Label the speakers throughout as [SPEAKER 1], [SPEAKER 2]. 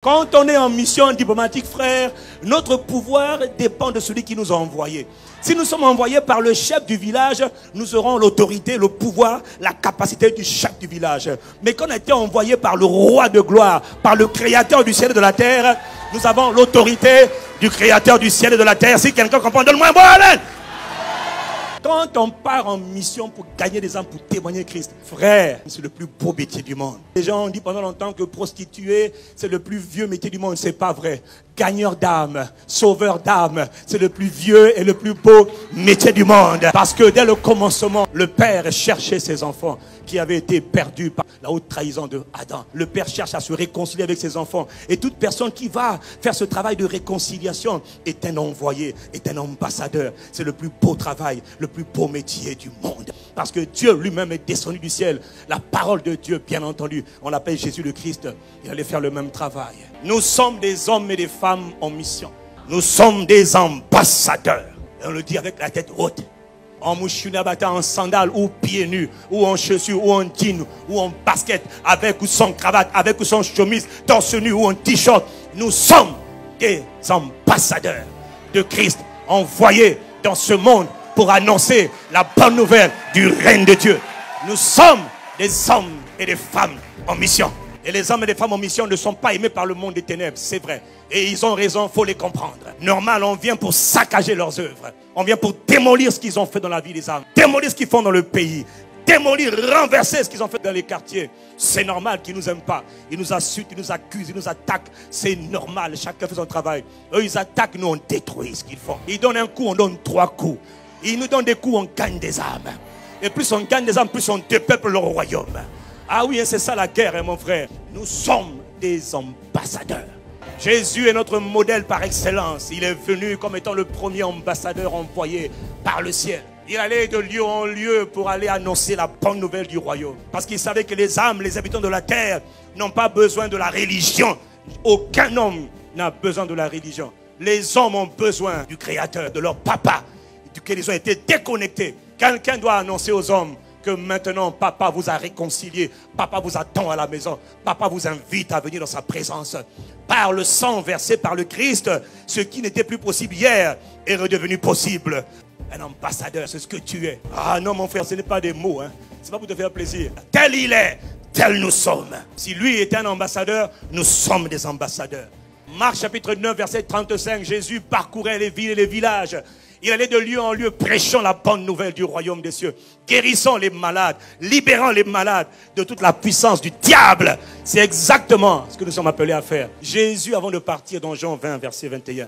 [SPEAKER 1] Quand on est en mission diplomatique, frère, notre pouvoir dépend de celui qui nous a envoyés. Si nous sommes envoyés par le chef du village, nous aurons l'autorité, le pouvoir, la capacité du chef du village. Mais quand on a été envoyé par le roi de gloire, par le créateur du ciel et de la terre, nous avons l'autorité du créateur du ciel et de la terre. Si quelqu'un comprend, donne-moi un bon amen. Quand on part en mission pour gagner des âmes, pour témoigner Christ, frère, c'est le plus beau métier du monde. Les gens ont dit pendant longtemps que prostituée, c'est le plus vieux métier du monde. C'est pas vrai. Gagneur d'âmes, sauveur d'âmes, c'est le plus vieux et le plus beau métier du monde. Parce que dès le commencement, le Père cherchait ses enfants qui avaient été perdus par la haute trahison de Adam. Le Père cherche à se réconcilier avec ses enfants. Et toute personne qui va faire ce travail de réconciliation est un envoyé, est un ambassadeur. C'est le plus beau travail, le plus beau métier du monde. Parce que Dieu lui-même est descendu du ciel. La parole de Dieu, bien entendu, on l'appelle Jésus le Christ. Il allait faire le même travail. Nous sommes des hommes et des femmes en mission. Nous sommes des ambassadeurs. Et on le dit avec la tête haute. En mouchounabata, en sandales, ou pieds nus, ou en chaussures, ou en jean, ou en basket, avec ou sans cravate, avec ou sans chemise, torse nu ou en t-shirt. Nous sommes des ambassadeurs de Christ, envoyés dans ce monde pour annoncer la bonne nouvelle du règne de Dieu. Nous sommes des hommes et des femmes en mission. Et les hommes et les femmes en mission ne sont pas aimés par le monde des ténèbres, c'est vrai. Et ils ont raison, il faut les comprendre. Normal, on vient pour saccager leurs œuvres. On vient pour démolir ce qu'ils ont fait dans la vie des âmes. Démolir ce qu'ils font dans le pays. Démolir, renverser ce qu'ils ont fait dans les quartiers. C'est normal qu'ils ne nous aiment pas. Ils nous insultent, ils nous accusent, ils nous attaquent. C'est normal, chacun fait son travail. Eux, ils attaquent, nous on détruit ce qu'ils font. Ils donnent un coup, on donne 3 coups. Ils nous donnent des coups, on gagne des âmes. Et plus on gagne des âmes, plus on dépeuple le royaume. Ah oui, c'est ça la guerre, hein, mon frère. Nous sommes des ambassadeurs. Jésus est notre modèle par excellence. Il est venu comme étant le premier ambassadeur envoyé par le ciel. Il allait de lieu en lieu pour aller annoncer la bonne nouvelle du royaume. Parce qu'il savait que les âmes, les habitants de la terre n'ont pas besoin de la religion. Aucun homme n'a besoin de la religion. Les hommes ont besoin du Créateur, de leur papa, duquel ils ont été déconnectés. Quelqu'un doit annoncer aux hommes que maintenant papa vous a réconcilié, papa vous attend à la maison, papa vous invite à venir dans sa présence. Par le sang versé par le Christ, ce qui n'était plus possible hier est redevenu possible. Un ambassadeur, c'est ce que tu es. Ah non mon frère, ce n'est pas des mots, hein. C'est pas pour te faire plaisir. Tel il est, tel nous sommes. Si lui était un ambassadeur, nous sommes des ambassadeurs. Marc chapitre 9 verset 35, Jésus parcourait les villes et les villages. Il allait de lieu en lieu prêchant la bonne nouvelle du royaume des cieux, guérissant les malades, libérant les malades de toute la puissance du diable. C'est exactement ce que nous sommes appelés à faire. Jésus, avant de partir dans Jean 20 verset 21,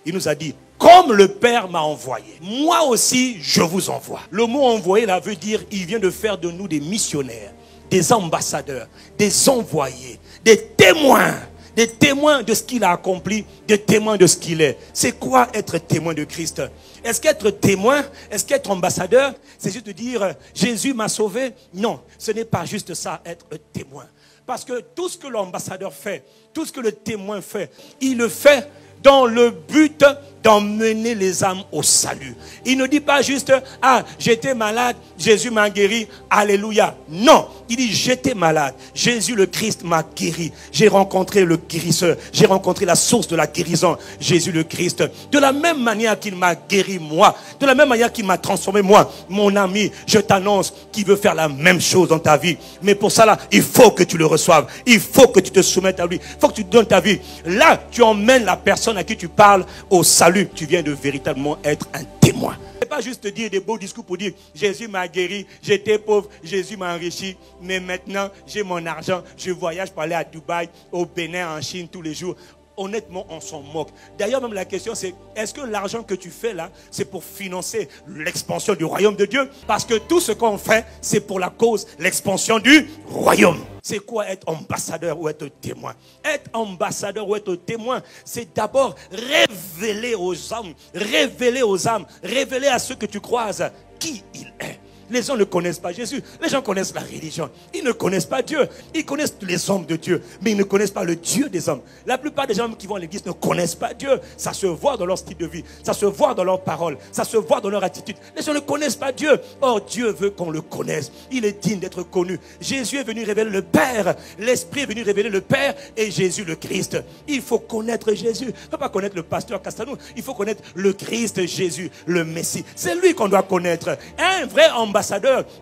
[SPEAKER 1] il nous a dit, comme le Père m'a envoyé, moi aussi je vous envoie. Le mot envoyé là veut dire, il vient de faire de nous des missionnaires, des ambassadeurs, des envoyés, des témoins de ce qu'il a accompli, des témoins de ce qu'il est. C'est quoi être témoin de Christ? Est-ce qu'être témoin, est-ce qu'être ambassadeur, c'est juste de dire Jésus m'a sauvé? Non, ce n'est pas juste ça, être témoin. Parce que tout ce que l'ambassadeur fait, tout ce que le témoin fait, il le fait dans le but d'emmener les âmes au salut. Il ne dit pas juste, ah, j'étais malade, Jésus m'a guéri, alléluia. Non, il dit, j'étais malade, Jésus le Christ m'a guéri. J'ai rencontré le guérisseur, j'ai rencontré la source de la guérison, Jésus le Christ. De la même manière qu'il m'a guéri moi, de la même manière qu'il m'a transformé moi, mon ami, je t'annonce qu'il veut faire la même chose dans ta vie. Mais pour ça là, il faut que tu le reçoives, il faut que tu te soumettes à lui, il faut que tu donnes ta vie. Là, tu emmènes la personne à qui tu parles au salut. Tu viens de véritablement être un témoin. C'est pas juste dire des beaux discours pour dire Jésus m'a guéri, j'étais pauvre, Jésus m'a enrichi, mais maintenant j'ai mon argent, je voyage pour aller à Dubaï, au Bénin, en Chine tous les jours. Honnêtement, on s'en moque. D'ailleurs, même la question c'est, est-ce que l'argent que tu fais là, c'est pour financer l'expansion du royaume de Dieu? Parce que tout ce qu'on fait, c'est pour la cause, l'expansion du royaume. C'est quoi être ambassadeur ou être témoin? Être ambassadeur ou être témoin, c'est d'abord révéler aux hommes, révéler aux âmes, révéler à ceux que tu croises qui il est. Les gens ne connaissent pas Jésus. Les gens connaissent la religion. Ils ne connaissent pas Dieu. Ils connaissent les hommes de Dieu, mais ils ne connaissent pas le Dieu des hommes. La plupart des gens qui vont à l'église ne connaissent pas Dieu. Ça se voit dans leur style de vie. Ça se voit dans leurs paroles. Ça se voit dans leur attitude. Les gens ne connaissent pas Dieu. Or, Dieu veut qu'on le connaisse. Il est digne d'être connu. Jésus est venu révéler le Père. L'Esprit est venu révéler le Père et Jésus le Christ. Il faut connaître Jésus. Il ne faut pas connaître le pasteur Castanou. Il faut connaître le Christ Jésus, le Messie. C'est lui qu'on doit connaître. Un vrai ambassadeur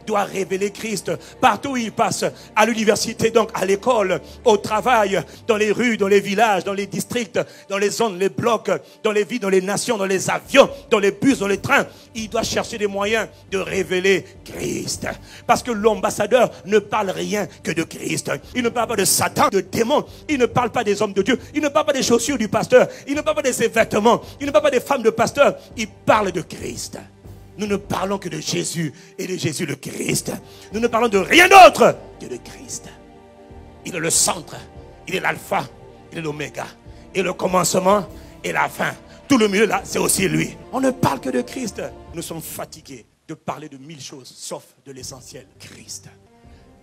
[SPEAKER 1] doit révéler Christ partout où il passe. À l'université, donc à l'école, au travail, dans les rues, dans les villages, dans les districts, dans les zones, les blocs, dans les villes, dans les nations, dans les avions, dans les bus, dans les trains. Il doit chercher des moyens de révéler Christ. Parce que l'ambassadeur ne parle rien que de Christ. Il ne parle pas de Satan, de démons. Il ne parle pas des hommes de Dieu. Il ne parle pas des chaussures du pasteur. Il ne parle pas de ses vêtements. Il ne parle pas des femmes de pasteur. Il parle de Christ. Nous ne parlons que de Jésus et de Jésus le Christ. Nous ne parlons de rien d'autre que de Christ. Il est le centre. Il est l'alpha. Il est l'oméga. Et le commencement et la fin. Tout le milieu là, c'est aussi lui. On ne parle que de Christ. Nous sommes fatigués de parler de 1000 choses, sauf de l'essentiel, Christ.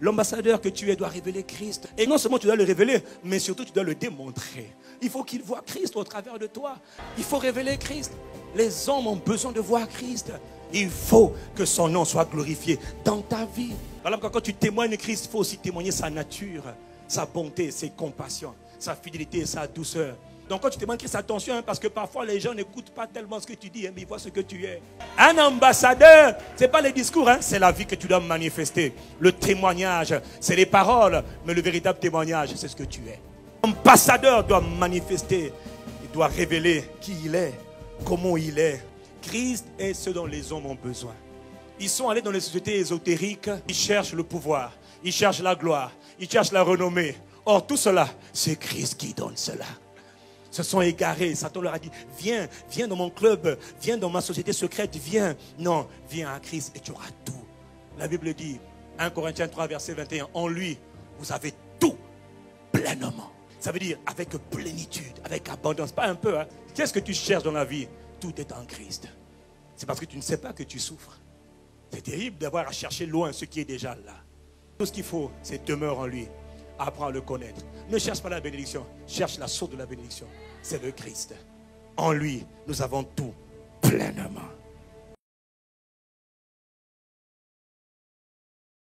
[SPEAKER 1] L'ambassadeur que tu es doit révéler Christ. Et non seulement tu dois le révéler, mais surtout tu dois le démontrer. Il faut qu'il voit Christ au travers de toi. Il faut révéler Christ. Les hommes ont besoin de voir Christ. Il faut que son nom soit glorifié dans ta vie. Par exemple, quand tu témoignes Christ, il faut aussi témoigner sa nature, sa bonté, ses compassions, sa fidélité et sa douceur. Donc quand tu témoignes Christ, attention, hein, parce que parfois les gens n'écoutent pas tellement ce que tu dis, hein, mais ils voient ce que tu es. Un ambassadeur, ce n'est pas les discours, hein, c'est la vie que tu dois manifester. Le témoignage, c'est les paroles, mais le véritable témoignage, c'est ce que tu es. L'ambassadeur doit manifester, il doit révéler qui il est, comment il est. Christ est ce dont les hommes ont besoin. Ils sont allés dans les sociétés ésotériques, ils cherchent le pouvoir, ils cherchent la gloire, ils cherchent la renommée. Or tout cela, c'est Christ qui donne cela. Se sont égarés. Satan leur a dit, viens, viens dans mon club, viens dans ma société secrète, viens. Non, viens à Christ et tu auras tout. La Bible dit, 1 Corinthiens 3, verset 21, en lui, vous avez tout pleinement. Ça veut dire avec plénitude, avec abondance, pas un peu. Hein. Qu'est-ce que tu cherches dans la vie? Tout est en Christ. C'est parce que tu ne sais pas que tu souffres. C'est terrible d'avoir à chercher loin ce qui est déjà là. Tout ce qu'il faut, c'est demeure en lui. Apprends à le connaître. Ne cherche pas la bénédiction. Cherche la source de la bénédiction. C'est le Christ. En lui, nous avons tout pleinement.